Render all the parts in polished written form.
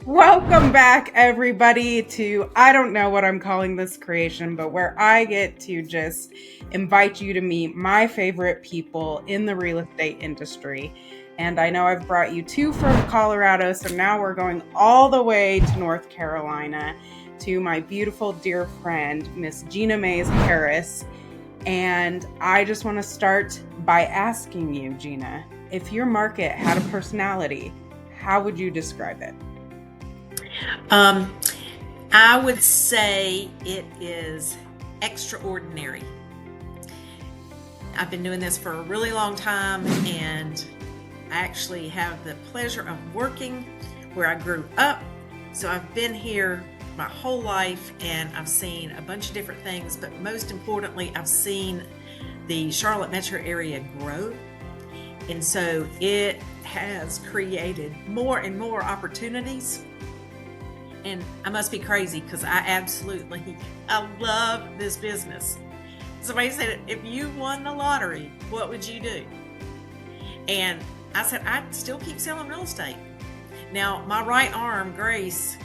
Welcome back, everybody, to I don't know what I'm calling this creation, but where I get to just invite you to meet my favorite people in the real estate industry. And I know I've brought you two from Colorado, so now we're going all the way to North Carolina to my beautiful dear friend, Miss Gina Mayes Harris. And I just want to start by asking you, Gina, if your market had a personality, how would you describe it? I would say it is extraordinary. I've been doing this for a really long time, and I actually have the pleasure of working where I grew up. So I've been here my whole life, and I've seen a bunch of different things, but most importantly, I've seen the Charlotte metro area grow. And so it has created more and more opportunities. And I must be crazy because I love this business. Somebody said, if you won the lottery, what would you do? And I said, I'd still keep selling real estate. Now, my right arm, Grace,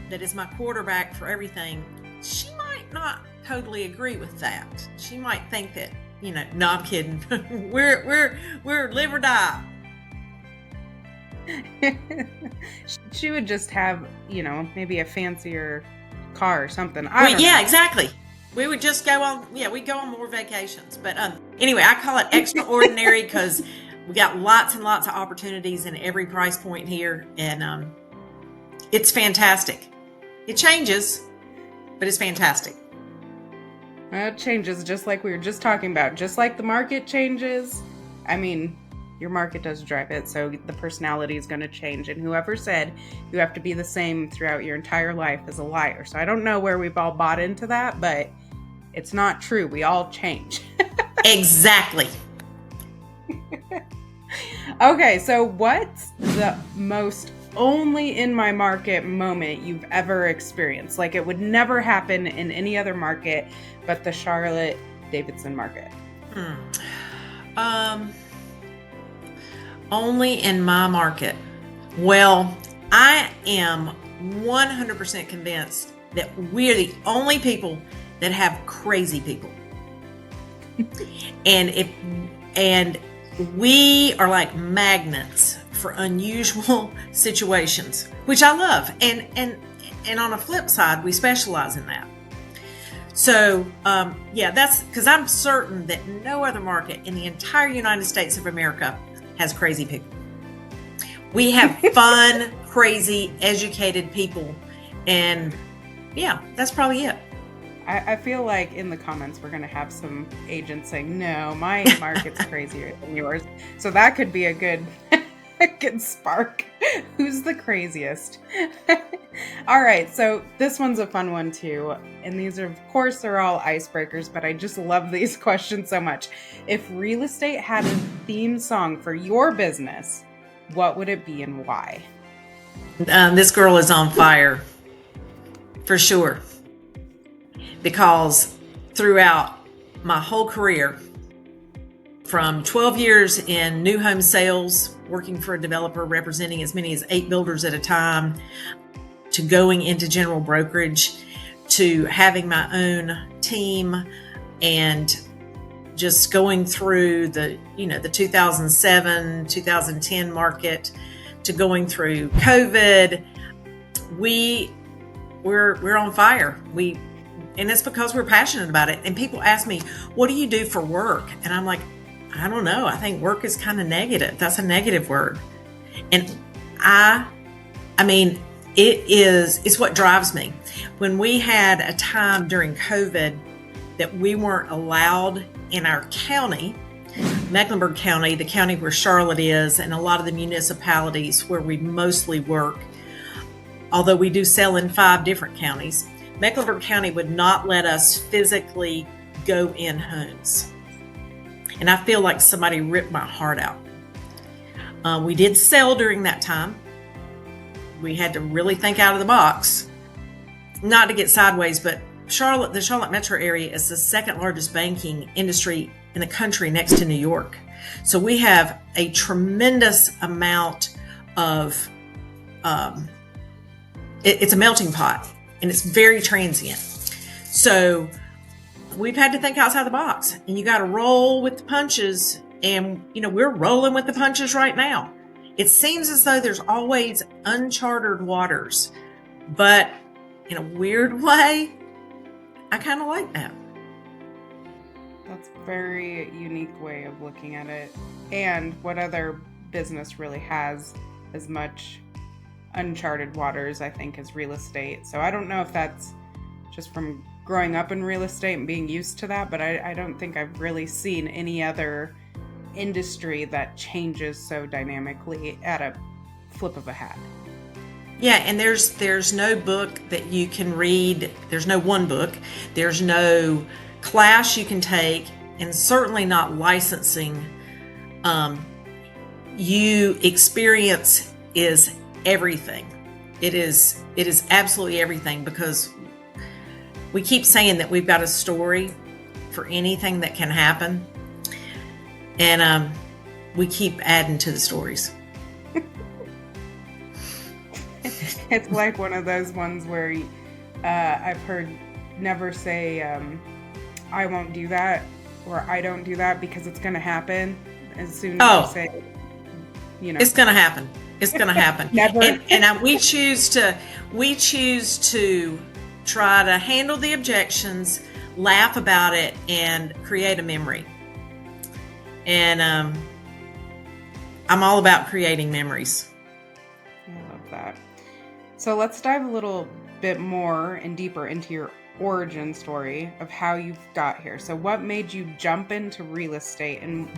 that is my quarterback for everything, she might not totally agree with that. She might think that, no, I'm kidding. we're live or die. She would just have, maybe a fancier car or something. Exactly. We would just go on, we'd go on more vacations. But anyway, I call it extraordinary because we got lots and lots of opportunities in every price point here. And it's fantastic. It changes, but it's fantastic. It changes just like we were just talking about. Just like the market changes. I mean, your market does drive it, so the personality is going to change. And whoever said you have to be the same throughout your entire life is a liar. So I don't know where we've all bought into that, but it's not true. We all change. Exactly. Okay, so what's the most only in my market moment you've ever experienced? Like it would never happen in any other market but the Charlotte Davidson market. Only in my market. Well, I am 100% convinced that we're the only people that have crazy people. and we are like magnets for unusual situations, which I love. And on a flip side, we specialize in that. So, that's because I'm certain that no other market in the entire United States of America has crazy people. We have fun, crazy, educated people. And that's probably it. I feel like in the comments, we're going to have some agents saying, no, my market's crazier than yours. So that could be a good spark. Who's the craziest? All right. So this one's a fun one too. And these are, of course, they're all icebreakers, but I just love these questions so much. If real estate had a theme song for your business, what would it be and why? This girl is on fire, for sure. Because throughout my whole career, from 12 years in new home sales, working for a developer representing as many as 8 builders at a time, to going into general brokerage, to having my own team, and just going through the 2007, 2010 market, to going through COVID, we're on fire. And it's because we're passionate about it. And people ask me, what do you do for work? And I'm like, I don't know. I think work is kind of negative. That's a negative word. And I mean, it's what drives me. When we had a time during COVID that we weren't allowed in our county, Mecklenburg County, the county where Charlotte is, and a lot of the municipalities where we mostly work, although we do sell in 5 different counties, Mecklenburg County would not let us physically go in homes. And I feel like somebody ripped my heart out. We did sell during that time. We had to really think out of the box. Not to get sideways, but the Charlotte metro area is the second largest banking industry in the country next to New York. So we have a tremendous amount of it's a melting pot, and it's very transient. So we've had to think outside the box, and you got to roll with the punches. And, we're rolling with the punches right now. It seems as though there's always uncharted waters, but in a weird way, I kind of like that. That's a very unique way of looking at it. And what other business really has as much uncharted waters, I think, as real estate? So I don't know if that's just from growing up in real estate and being used to that, but I don't think I've really seen any other industry that changes so dynamically at a flip of a hat. Yeah, and there's no book that you can read. There's no one book. There's no class you can take, and certainly not licensing. You experience is everything. It is absolutely everything, because we keep saying that we've got a story for anything that can happen. And we keep adding to the stories. It's like one of those ones where I've heard never say, I won't do that, or I don't do that, because it's going to happen. As soon as you say, it's going to happen. It's going to happen. Never. And we choose to try to handle the objections, laugh about it, and create a memory. And I'm all about creating memories. I love that. So let's dive a little bit more and deeper into your origin story of how you got here. So what made you jump into real estate? And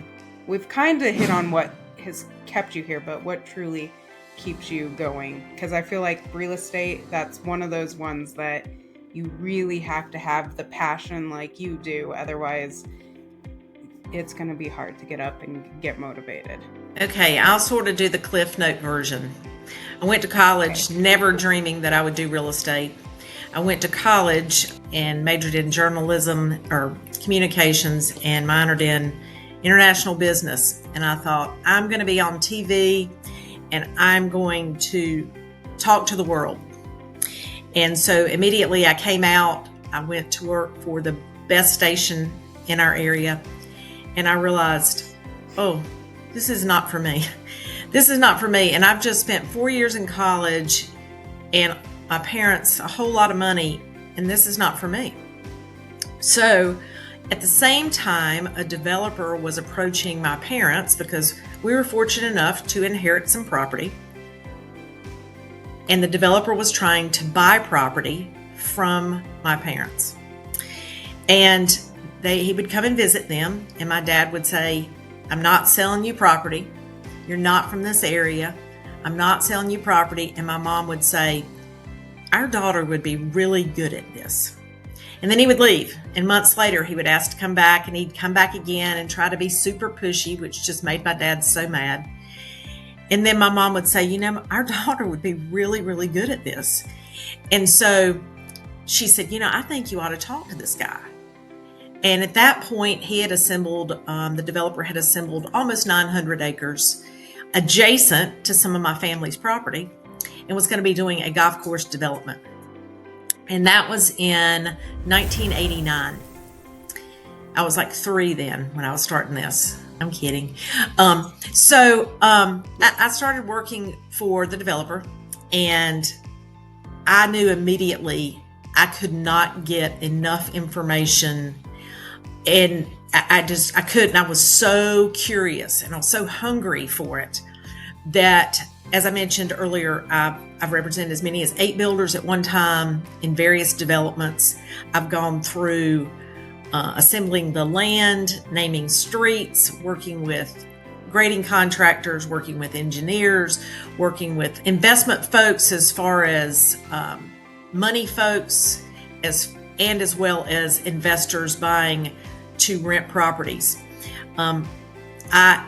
we've kind of hit on what has kept you here, but what truly keeps you going? Because I feel like real estate, that's one of those ones that you really have to have the passion like you do. Otherwise, it's going to be hard to get up and get motivated. Okay, I'll sort of do the Cliff Note version. I went to college never dreaming that I would do real estate. I went to college and majored in journalism or communications and minored in international business. And I thought, I'm going to be on TV and I'm going to talk to the world. And so immediately I came out, I went to work for the best station in our area. And I realized, this is not for me. This is not for me. And I've just spent 4 years in college and my parents a whole lot of money, and this is not for me. So at the same time, a developer was approaching my parents because we were fortunate enough to inherit some property. And the developer was trying to buy property from my parents. And he would come and visit them, and my dad would say, I'm not selling you property. You're not from this area. I'm not selling you property. And my mom would say, our daughter would be really good at this. And then he would leave. And months later, he would ask to come back, and he'd come back again and try to be super pushy, which just made my dad so mad. And then my mom would say, our daughter would be really, really good at this. And so she said, I think you ought to talk to this guy. And at that point, he had assembled, the developer had assembled almost 900 acres adjacent to some of my family's property and was going to be doing a golf course development. And that was in 1989. I was like 3 then when I was starting this. I'm kidding. So I started working for the developer, and I knew immediately I could not get enough information. And I couldn't. I was so curious and I was so hungry for it that, as I mentioned earlier, I've represented as many as 8 builders at one time in various developments. I've gone through assembling the land, naming streets, working with grading contractors, working with engineers, working with investment folks as far as money folks, as well as investors buying to rent properties. I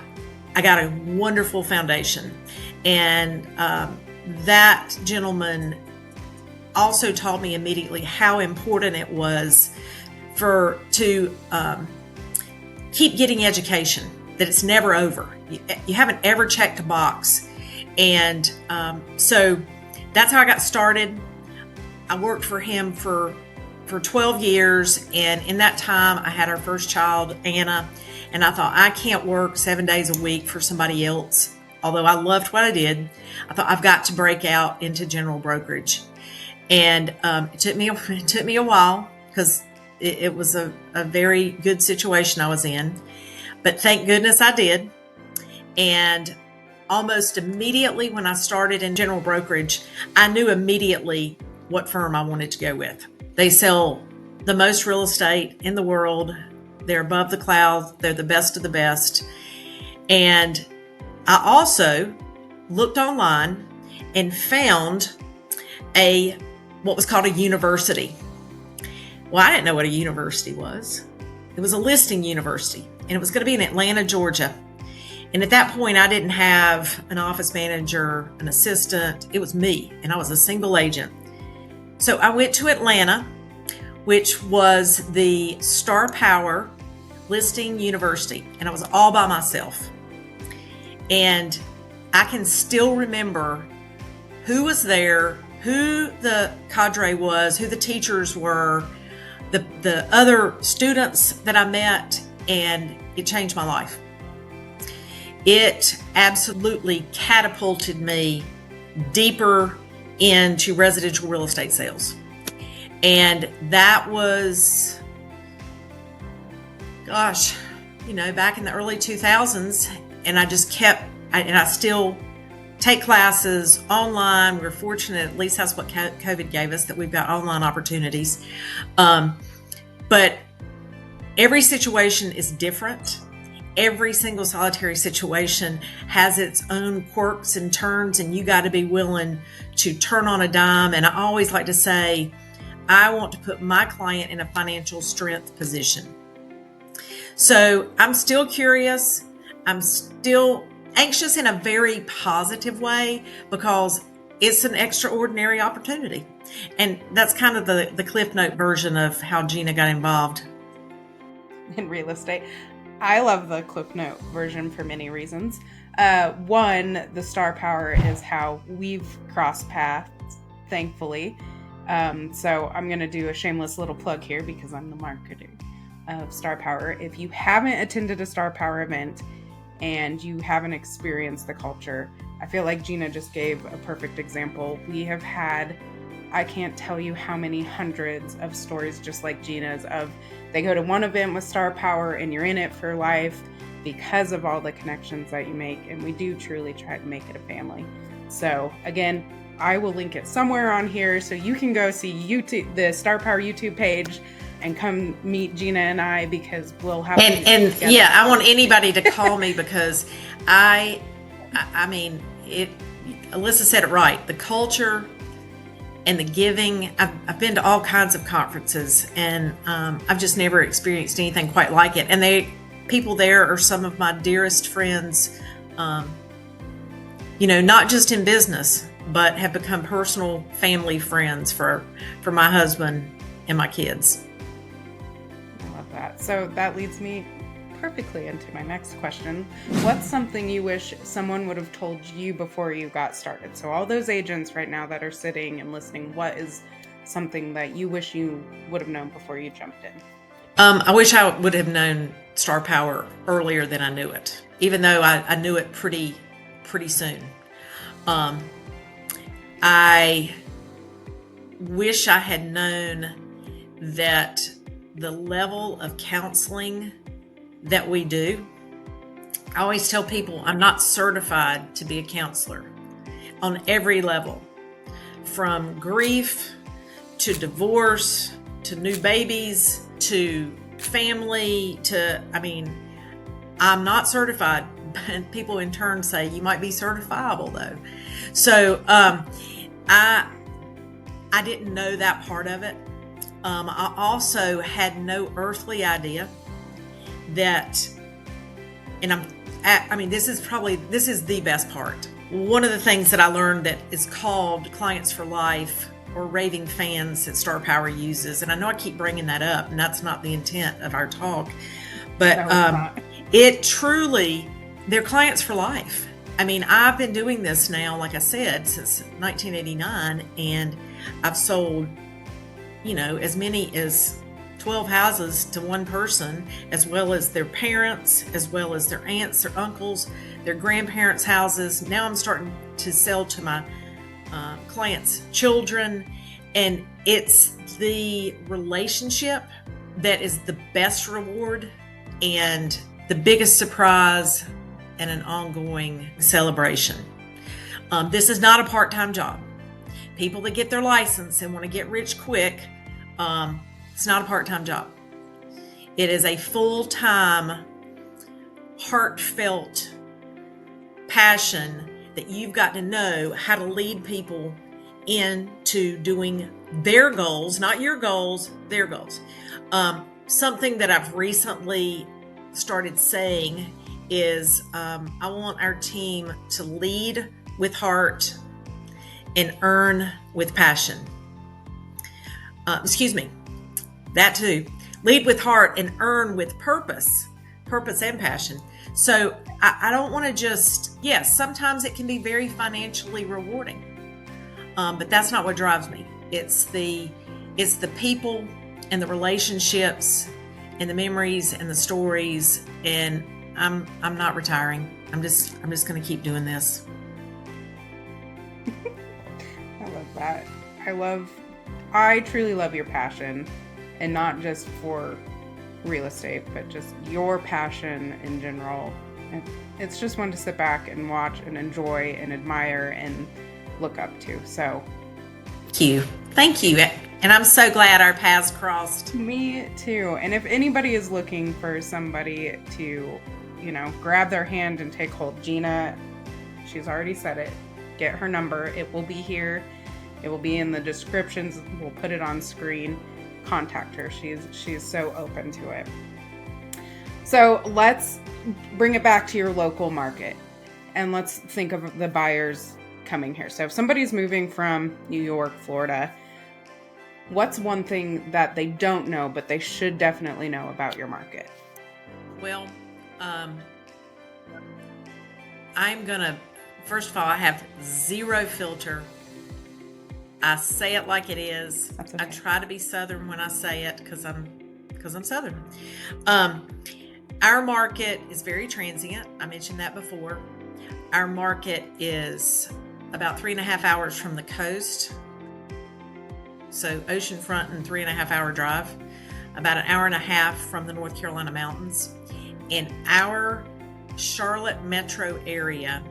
got a wonderful foundation, and that gentleman also taught me immediately how important it was to keep getting education, that it's never over. You haven't ever checked a box. And so that's how I got started. I worked for him for 12 years. And in that time, I had our first child, Anna. And I thought, I can't work 7 days a week for somebody else. Although I loved what I did, I thought I've got to break out into general brokerage. And it took me a while, because it was a very good situation I was in. But thank goodness I did. And almost immediately when I started in general brokerage, I knew immediately what firm I wanted to go with. They sell the most real estate in the world. They're above the clouds. They're the best of the best. And I also looked online and found what was called a university. Well, I didn't know what a university was. It was a listing university, and it was going to be in Atlanta, Georgia. And at that point, I didn't have an office manager, an assistant. It was me, and I was a single agent. So I went to Atlanta, which was the Star Power Listing University, and I was all by myself. And I can still remember who was there, who the cadre was, who the teachers were, the other students that I met, and it changed my life. It absolutely catapulted me deeper into residential real estate sales. And that was, gosh, back in the early 2000s. And I just I still take classes online. We're fortunate, at least that's what COVID gave us, that we've got online opportunities. But every situation is different. Every single solitary situation has its own quirks and turns, and you got to be willing to turn on a dime. And I always like to say, I want to put my client in a financial strength position. So I'm still curious. I'm still anxious in a very positive way, because it's an extraordinary opportunity. And that's kind of the Cliff Note version of how Gina got involved in real estate. I love the Cliff Note version for many reasons. One, the Star Power is how we've crossed paths, thankfully. So I'm going to do a shameless little plug here, because I'm the marketer of Star Power. If you haven't attended a Star Power event and you haven't experienced the culture, I feel like Gina just gave a perfect example. We have had, I can't tell you how many hundreds of stories just like Gina's, of they go to one event with Star Power and you're in it for life because of all the connections that you make. And we do truly try to make it a family. So again, I will link it somewhere on here so you can go see the Star Power YouTube page and come meet Gina and I, because we'll have and yeah, I want anybody to call me, because I mean, Alyssa said it right. The culture and the giving. I've been to all kinds of conferences, and I've just never experienced anything quite like it. And people there are some of my dearest friends, not just in business, but have become personal family friends for my husband and my kids. I love that. So that leads me perfectly into my next question. What's something you wish someone would have told you before you got started? So all those agents right now that are sitting and listening, what is something that you wish you would have known before you jumped in? I wish I would have known Star Power earlier than I knew it, even though I knew it pretty soon. I wish I had known that the level of counseling that we do. I always tell people I'm not certified to be a counselor on every level, from grief to divorce to new babies to family I'm not certified, but people in turn say you might be certifiable though. So I didn't know that part of it. I also had no earthly idea that, and this is the best part. One of the things that I learned that is called Clients for Life, or raving fans, that Star Power uses, and I know I keep bringing that up, and that's not the intent of our talk, but it truly, they're clients for life. I mean, I've been doing this now, like I said, since 1989, and I've sold, as many as 12 houses to one person, as well as their parents, as well as their aunts, their uncles, their grandparents' houses. Now I'm starting to sell to my clients' children, and it's the relationship that is the best reward and the biggest surprise and an ongoing celebration. This is not a part-time job. People that get their license and want to get rich quick, it's not a part-time job. It is a full-time, heartfelt passion that you've got to know how to lead people into doing their goals, not your goals, their goals. Something that I've recently started saying is I want our team to lead with heart and earn with passion. That too. Lead with heart and earn with purpose and passion. So I don't want to just, yes, sometimes it can be very financially rewarding, but that's not what drives me. It's the people and the relationships and the memories and the stories, and I'm not retiring. I'm just going to keep doing this. I love that. I truly love your passion, and not just for real estate, but just your passion in general. It's just one to sit back and watch and enjoy and admire and look up to. So Thank you. And I'm so glad our paths crossed. Me too. And if anybody is looking for somebody to, grab their hand and take hold, Gina, she's already said it. Get her number. It will be here. It will be in the descriptions. We'll put it on screen. Contact her. She's so open to it. So let's bring it back to your local market, and let's think of the buyers coming here. So if somebody's moving from New York, Florida, what's one thing that they don't know but they should definitely know about your market? Well, first of all, I have zero filter. I say it like it is. That's okay. I try to be Southern when I say it because I'm Southern. Our market is very transient. I mentioned that before. Our market is about 3.5 hours from the coast. So oceanfront and 3.5 hour drive, about 1.5 hours from the North Carolina mountains. And our Charlotte metro area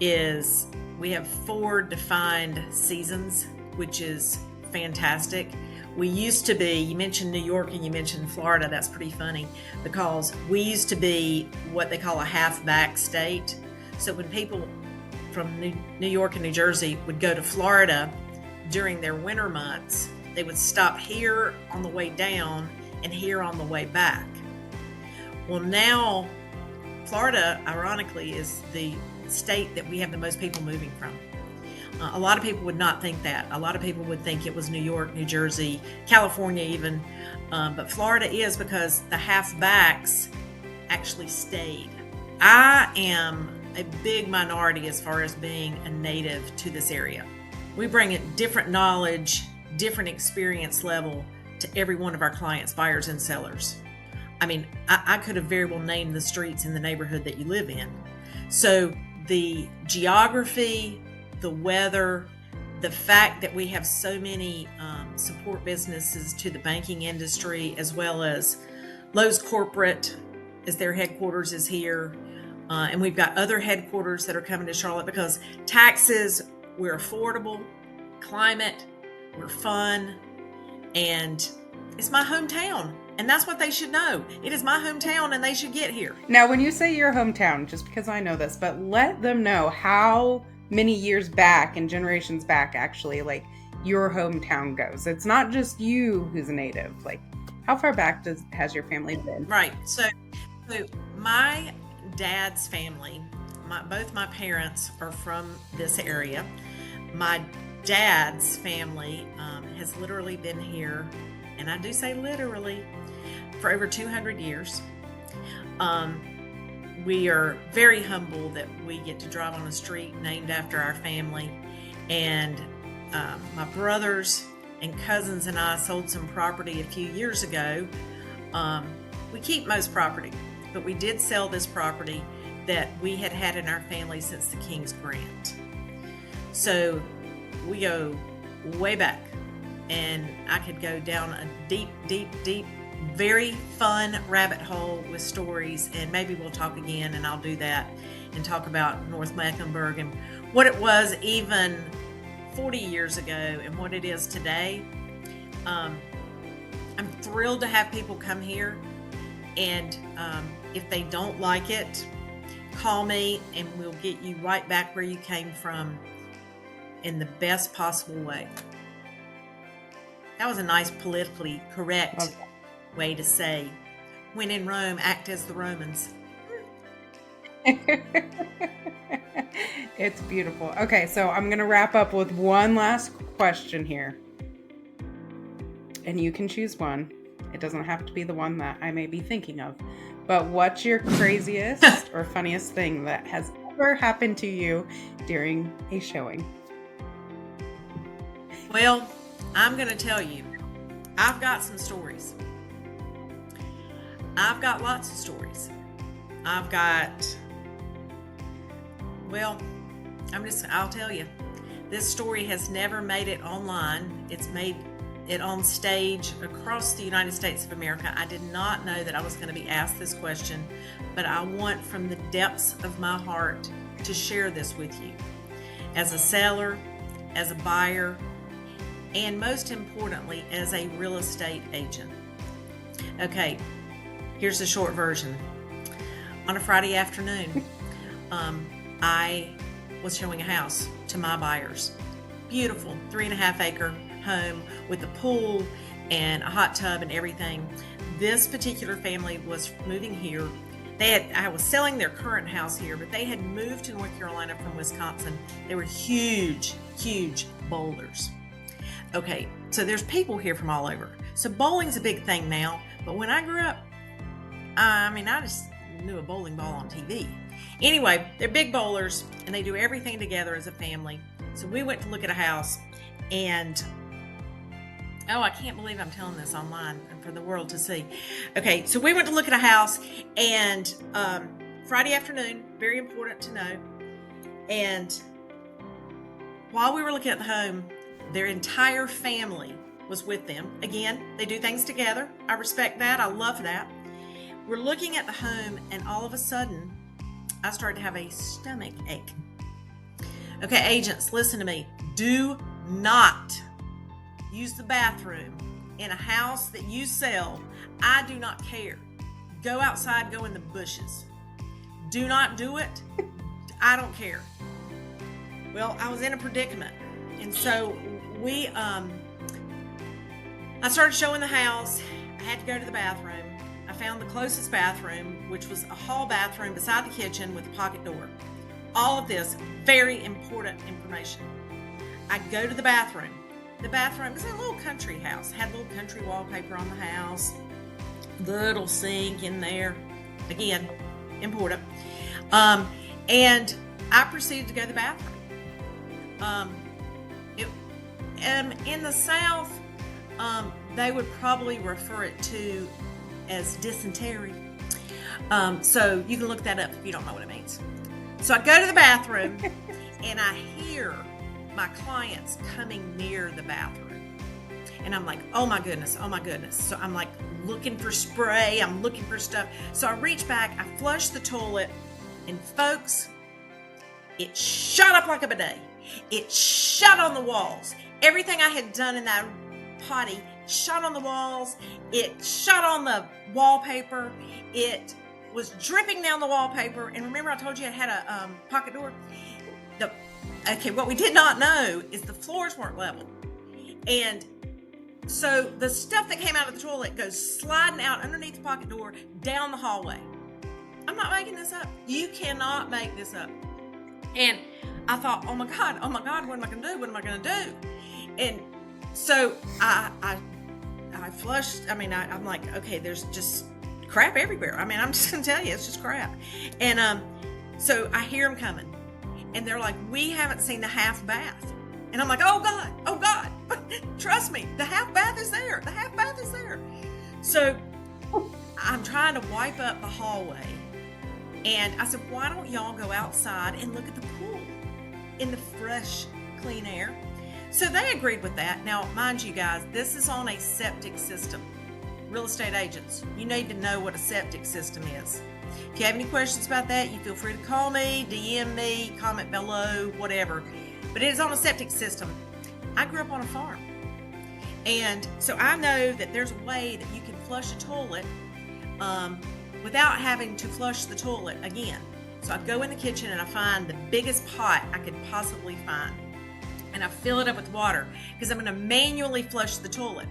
we have 4 defined seasons, which is fantastic. We used to be, you mentioned New York and you mentioned Florida, that's pretty funny, because we used to be what they call a halfback state. So when people from New York and New Jersey would go to Florida during their winter months, they would stop here on the way down and here on the way back. Well, now Florida, ironically, is the state that we have the most people moving from. A lot of people would not think that. A lot of people would think it was New York, New Jersey, California even, but Florida is because the halfbacks actually stayed. I am a big minority as far as being a native to this area. We bring a different knowledge, different experience level to every one of our clients, buyers and sellers. I mean, I could have very well named the streets in the neighborhood that you live in. So the geography, the weather, the fact that we have so many support businesses to the banking industry, as well as Lowe's Corporate, as their headquarters is here. And we've got other headquarters that are coming to Charlotte because taxes, we're affordable, climate, we're fun, and it's my hometown. And that's what they should know. It is my hometown and they should get here. Now, when you say your hometown, just because I know this, but let them know how many years back and generations back, actually, like your hometown goes. It's not just you who's a native. Like, how far back has your family been? Right. So my dad's family, both my parents are from this area. My dad's family has literally been here, and I do say literally, for over 200 years. we are very humble that we get to drive on a street named after our family. And my brothers and cousins and I sold some property a few years ago. We keep most property, but we did sell this property that we had had in our family since the King's Grant. So we go way back, and I could go down a deep, very fun rabbit hole with stories, and maybe we'll talk again, and I'll do that and talk about North Mecklenburg and what it was even 40 years ago and what it is today. I'm thrilled to have people come here, and if they don't like it, call me and we'll get you right back where you came from in the best possible way. That was a nice politically correct way to say, when in Rome, act as the Romans. It's beautiful. Okay, so I'm going to wrap up with one last question here. And you can choose one. It doesn't have to be the one that I may be thinking of. But what's your craziest or funniest thing that has ever happened to you during a showing? Well, I'm going to tell you, I've got some stories. I've got lots of stories. I'll tell you, this story has never made it online. It's made it on stage across the United States of America. I did not know that I was going to be asked this question, but I want from the depths of my heart to share this with you. As a seller, as a buyer, and most importantly, as a real estate agent. Okay, here's the short version. On a Friday afternoon, I was showing a house to my buyers. Beautiful 3.5 acre home with a pool and a hot tub and everything. This particular family was moving here. I was selling their current house here, but they had moved to North Carolina from Wisconsin. They were huge boulders. Okay, so there's people here from all over. So bowling's a big thing now, but when I grew up, I just knew a bowling ball on TV. Anyway, they're big bowlers, and they do everything together as a family. So we went to look at a house, and I can't believe I'm telling this online and for the world to see. Okay, so we went to look at a house, and Friday afternoon, very important to know. And while we were looking at the home, their entire family was with them. Again, they do things together. I respect that. I love that. We're looking at the home, and all of a sudden, I started to have a stomach ache. Okay, agents, listen to me. Do not use the bathroom in a house that you sell. I do not care. Go outside, go in the bushes. Do not do it. I don't care. Well, I was in a predicament. And so I started showing the house. I had to go to the bathroom. I found the closest bathroom, which was a hall bathroom beside the kitchen with a pocket door. All of this, very important information. I go to the bathroom. The bathroom is a little country house. Had little country wallpaper on the house. Little sink in there. Again, important. And I proceeded to go to the bathroom. In the South, they would probably refer it to as dysentery. So you can look that up if you don't know what it means. So I go to the bathroom and I hear my clients coming near the bathroom. And I'm like, oh my goodness. So I'm like looking for spray. I'm looking for stuff. So I reach back, I flush the toilet, and folks, it shot up like a bidet. It shot on the walls. Everything I had done in that potty shot on the walls. It shot on the wallpaper. It was dripping down the wallpaper. And remember I told you it had a pocket door? What we did not know is the floors weren't level. And so the stuff that came out of the toilet goes sliding out underneath the pocket door down the hallway. I'm not making this up. You cannot make this up. And I thought, oh my God, what am I going to do? And so I flushed. I'm like, okay, there's just crap everywhere. I mean, I'm just gonna tell you, it's just crap. And so I hear them coming, and they're like, "We haven't seen the half bath," and I'm like, "Oh God, trust me, the half bath is there. The half bath is there." So I'm trying to wipe up the hallway, and I said, "Why don't y'all go outside and look at the pool in the fresh, clean air?" So they agreed with that. Now, mind you guys, this is on a septic system. Real estate agents, you need to know what a septic system is. If you have any questions about that, you feel free to call me, DM me, comment below, whatever. But it is on a septic system. I grew up on a farm. And so I know that there's a way that you can flush a toilet without having to flush the toilet again. So I go in the kitchen and I find the biggest pot I could possibly find. And I fill it up with water because I'm going to manually flush the toilet.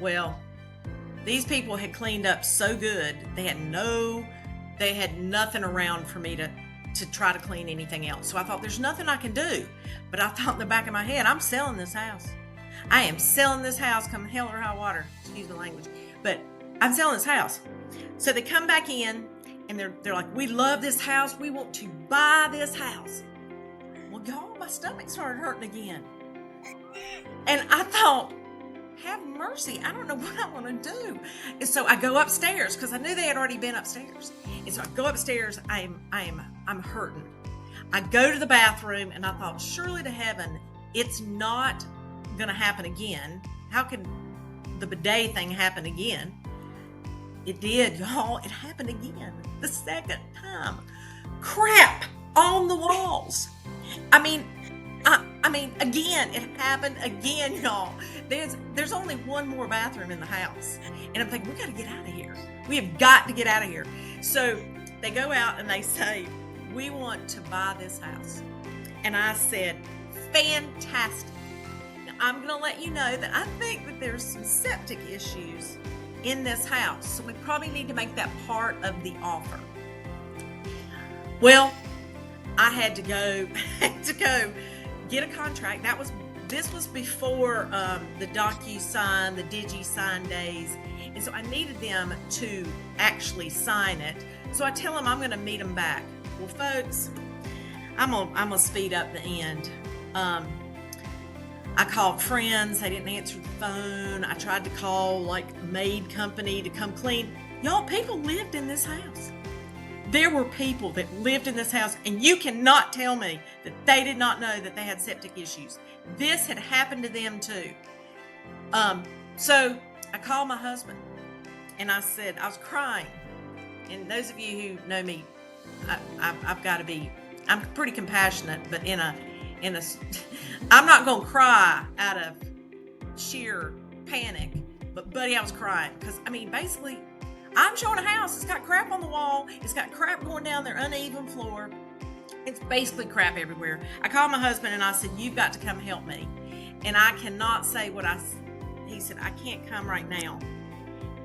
Well, these people had cleaned up so good, they had nothing around for me to try to clean anything else. So I thought, there's nothing I can do. But I thought in the back of my head, I'm selling this house. I am selling this house come hell or high water. Excuse the language. But I'm selling this house. So they come back in and they're like, "We love this house. We want to buy this house." Well, y'all, my stomach started hurting again. And I thought, have mercy. I don't know what I want to do. And so I go upstairs because I knew they had already been upstairs. And so I go upstairs. I'm hurting. I go to the bathroom and I thought, surely to heaven, it's not going to happen again. How could the bidet thing happen again? It did, y'all. It happened again. The second time. Crap on the walls. I mean, again, it happened again, y'all. There's only one more bathroom in the house. And I'm thinking, we got to get out of here. We have got to get out of here. So they go out and they say, "We want to buy this house." And I said, fantastic. Now, I'm going to let you know that I think that there's some septic issues in this house. So we probably need to make that part of the offer. Well, I had to go get a contract. This was before the DocuSign, the DigiSign days, and so I needed them to actually sign it. So I tell them I'm going to meet them back. Well, folks, I'm gonna speed up the end. I called friends. They didn't answer the phone. I tried to call like a maid company to come clean. Y'all, people lived in this house. There were people that lived in this house, and you cannot tell me that they did not know that they had septic issues. This had happened to them too. So I called my husband, and I said, I was crying. And those of you who know me, I've got to be, I'm pretty compassionate, but I'm not going to cry out of sheer panic. But buddy, I was crying because, basically, I'm showing a house. It's got crap on the wall. It's got crap going down their uneven floor. It's basically crap everywhere. I called my husband and I said, "You've got to come help me." And I cannot say what he said, "I can't come right now."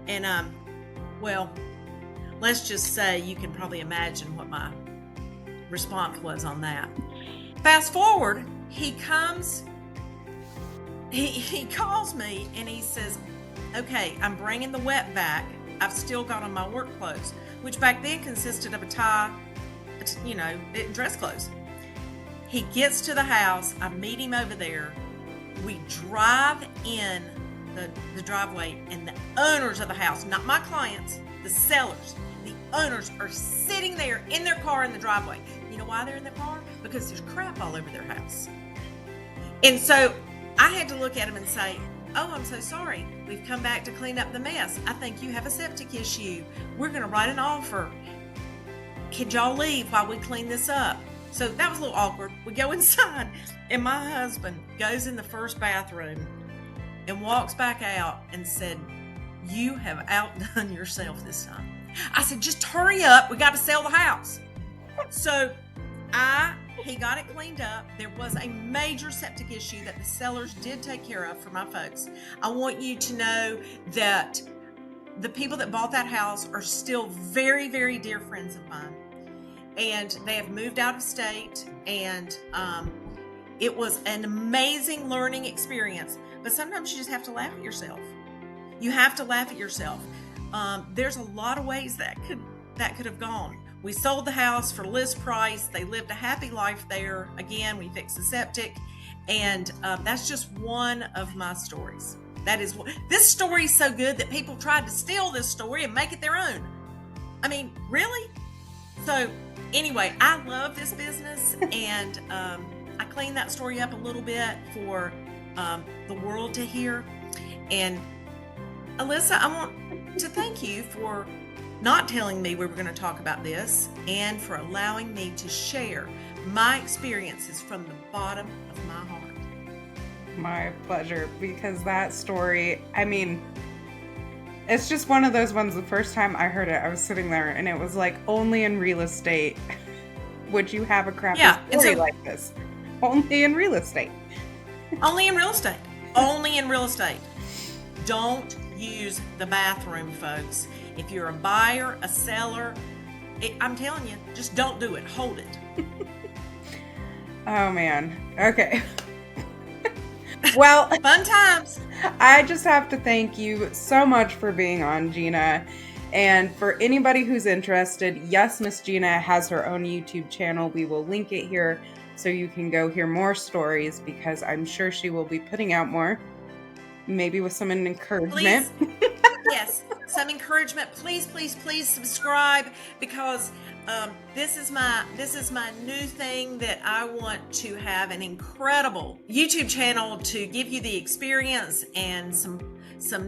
And, well, let's just say you can probably imagine what my response was on that. Fast forward, he comes, he calls me and he says, "Okay, I'm bringing the wet vac. I've still got on my work clothes," which back then consisted of a tie, dress clothes. He gets to the house. I meet him over there. We drive in the driveway, and the owners of the house, not my clients, the sellers, the owners are sitting there in their car in the driveway. You know why they're in their car? Because there's crap all over their house. And so I had to look at him and say, "Oh, I'm so sorry. We've come back to clean up the mess. I think you have a septic issue. We're going to write an offer. Could y'all leave while we clean this up?" So that was a little awkward. We go inside, and my husband goes in the first bathroom and walks back out and said, "You have outdone yourself this time." I said, "Just hurry up. We got to sell the house." So he got it cleaned up. There was a major septic issue that the sellers did take care of for my folks. I want you to know that the people that bought that house are still very, very dear friends of mine. And they have moved out of state, and it was an amazing learning experience. But sometimes you just have to laugh at yourself. You have to laugh at yourself. there's a lot of ways that could have gone. We sold the house for list price. They lived a happy life there. Again, we fixed the septic, and that's just one of my stories. This story is so good that people tried to steal this story and make it their own. I mean, really? So anyway, I love this business, and I cleaned that story up a little bit for the world to hear. And Alyssa, I want to thank you for not telling me we were going to talk about this, and for allowing me to share my experiences from the bottom of my heart. My pleasure, because that story, I mean, it's just one of those ones. The first time I heard it, I was sitting there and it was like, only in real estate would you have a crappy story like this. Only in real estate. Only in real estate. Only in real estate. Don't use the bathroom, folks. If you're a buyer, a seller, I'm telling you, just don't do it. Hold it. Oh, man. Okay. Well, fun times. I just have to thank you so much for being on, Gina. And for anybody who's interested, yes, Miss Gina has her own YouTube channel. We will link it here so you can go hear more stories, because I'm sure she will be putting out more, maybe with some encouragement. Yes, some encouragement. Please, please, please subscribe, because this is my new thing that I want to have an incredible YouTube channel to give you the experience and some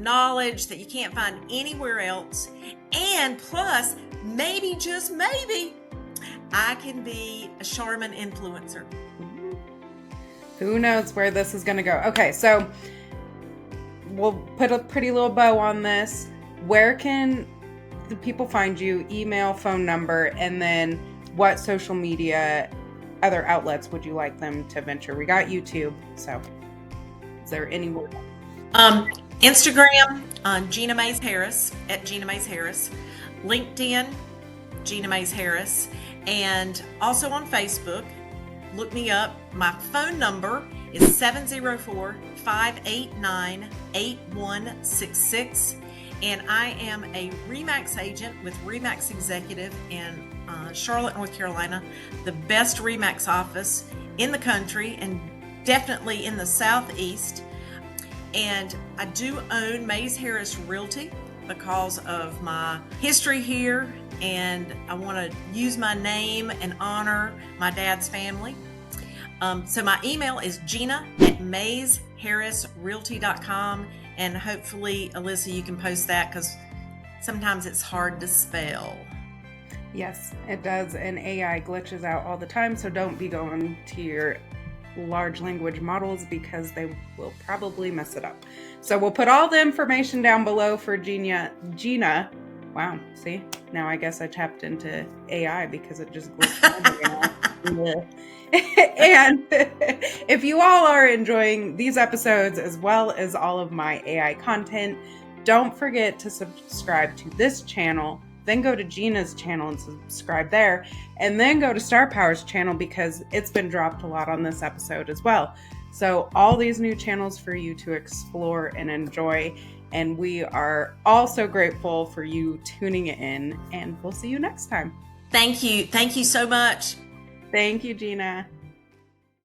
knowledge that you can't find anywhere else. And plus, maybe, just maybe, I can be a Charmin influencer. Who knows where this is going to go? Okay, so we'll put a pretty little bow on this. Where can the people find you? Email, phone number, and then what social media, other outlets would you like them to venture? We got YouTube, so is there any more? Instagram, Gina Mayes Harris, at Gina Mayes Harris. LinkedIn, Gina Mayes Harris. And also on Facebook, look me up. My phone number is 704-589-8166. And I am a RE/MAX agent with RE/MAX Executive in Charlotte, North Carolina, the best RE/MAX office in the country and definitely in the Southeast. And I do own Mayes Harris Realty because of my history here, and I want to use my name and honor my dad's family. So my email is gina@maysharrisrealty.com, and hopefully, Alyssa, you can post that, because sometimes it's hard to spell. Yes, it does, and AI glitches out all the time, so don't be going to your large language models, because they will probably mess it up. So we'll put all the information down below for Gina. Wow, see? Now I guess I tapped into AI because it just glitched out. And if you all are enjoying these episodes as well as all of my AI content, don't forget to subscribe to this channel, then go to Gina's channel and subscribe there, and then go to Star Power's channel, because it's been dropped a lot on this episode as well. So all these new channels for you to explore and enjoy, and we are all so grateful for you tuning in, and we'll see you next time. Thank you so much. Thank you, Gina.